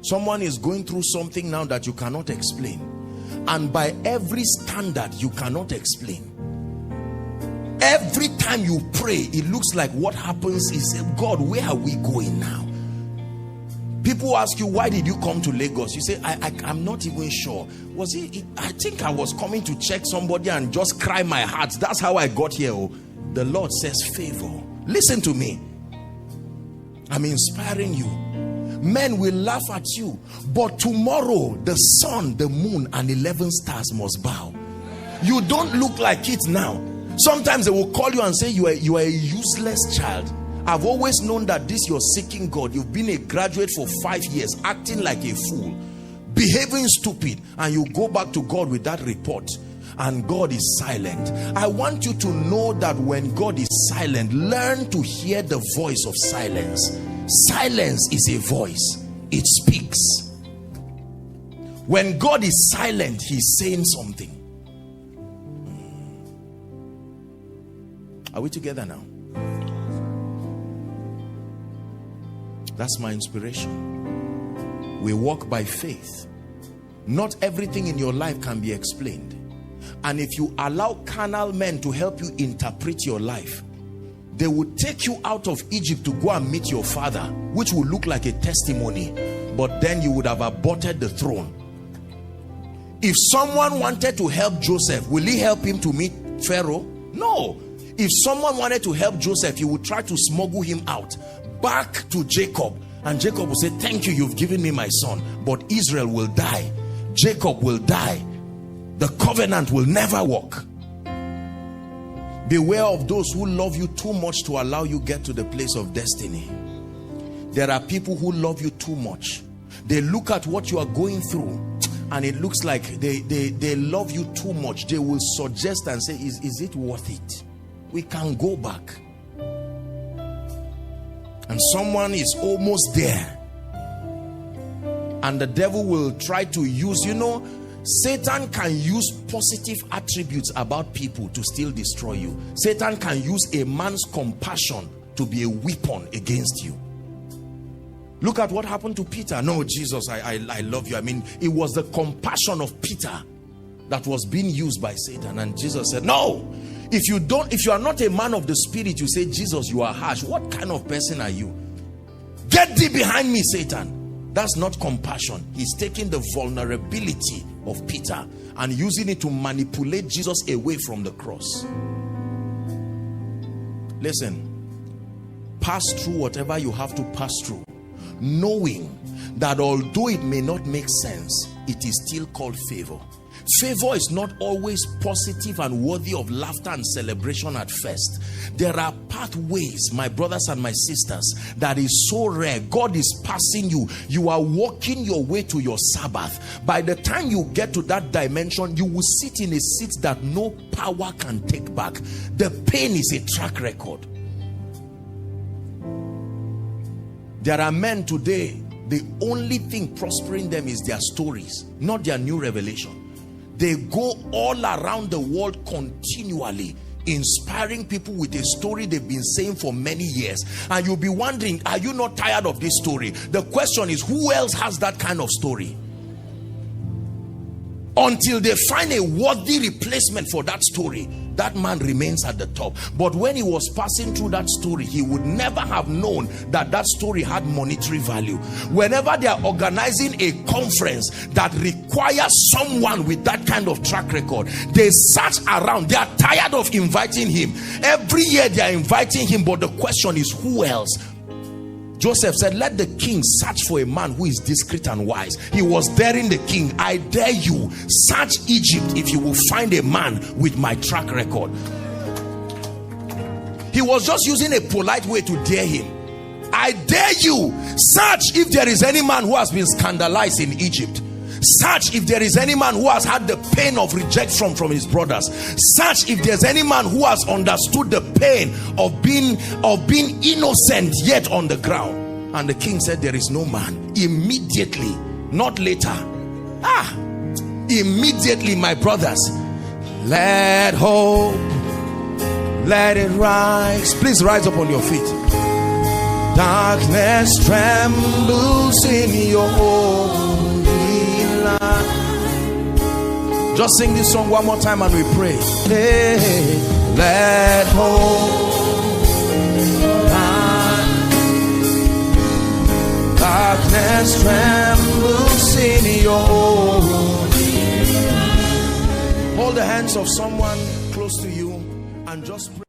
Someone is going through something now that you cannot explain, and by every standard you cannot explain. Every time you pray, it looks like what happens is, God, where are we going now? People ask you, why did you come to Lagos? You say, I'm not even sure. Was it? I think I was coming to check somebody and just cry my heart. That's how I got here. Oh, the Lord says favor. Listen to me. I'm inspiring you. Men will laugh at you, but tomorrow the sun, the moon, and 11 stars must bow. You don't look like it now. Sometimes they will call you and say you are a useless child. I've always known that this you're seeking God. You've been a graduate for 5 years, acting like a fool, behaving stupid, and you go back to God with that report, and God is silent. I want you to know that when God is silent, learn to hear the voice of silence. Silence is a voice. It speaks. When God is silent, he's saying something. Are we together now? That's my inspiration. We walk by faith. Not everything in your life can be explained. And if you allow carnal men to help you interpret your life, they will take you out of Egypt to go and meet your father, which will look like a testimony, but then you would have aborted the throne. If someone wanted to help Joseph, will he help him to meet Pharaoh? No. If someone wanted to help Joseph, he would try to smuggle him out back to Jacob, and Jacob will say, thank you, you've given me my son, but Israel will die, Jacob will die, the covenant will never work. Beware of those who love you too much to allow you get to the place of destiny. There are people who love you too much. They look at what you are going through and it looks like they love you too much. They will suggest and say, is it worth it? We can go back. And someone is almost there, and the devil will try to use, Satan can use positive attributes about people to still destroy you. Satan can use a man's compassion to be a weapon against you. Look at what happened to Peter. No, Jesus, I love you. I mean, it was the compassion of Peter that was being used by Satan. And Jesus said, no, if you are not a man of the spirit, you say, Jesus, you are harsh. What kind of person are you? Get thee behind me, Satan. That's not compassion. He's taking the vulnerability of Peter and using it to manipulate Jesus away from the cross. Listen, pass through whatever you have to pass through, knowing that although it may not make sense, it is still called favor. Favor is not always positive and worthy of laughter and celebration at first. There are pathways, my brothers and my sisters, that is so rare. God is passing you. You are walking your way to your Sabbath. By the time you get to that dimension, you will sit in a seat that no power can take back. The pain is a track record. There are men today, the only thing prospering them is their stories, not their new revelation. They go all around the world continually, inspiring people with a story they've been saying for many years. And you'll be wondering, are you not tired of this story? The question is, who else has that kind of story? Until they find a worthy replacement for that story, that man remains at the top. But when he was passing through that story, he would never have known that that story had monetary value. Whenever they are organizing a conference that requires someone with that kind of track record, they search around. They are tired of inviting him. Every year they are inviting him, but the question is, who else? Joseph said, let the king search for a man who is discreet and wise. He was daring the king. I dare you, search Egypt if you will find a man with my track record. He was just using a polite way to dare him. I dare you, search if there is any man who has been scandalized in Egypt. Search if there is any man who has had the pain of rejection from his brothers. Search if there's any man who has understood the pain of being innocent yet on the ground. And the king said, there is no man. Immediately, not later. Immediately, my brothers, let hope, let it rise. Please rise up on your feet. Darkness trembles in your holy light. Just sing this song one more time and we pray. Hey, let hope, darkness trembles in your holy light. Hold the hands of someone close to you and just pray.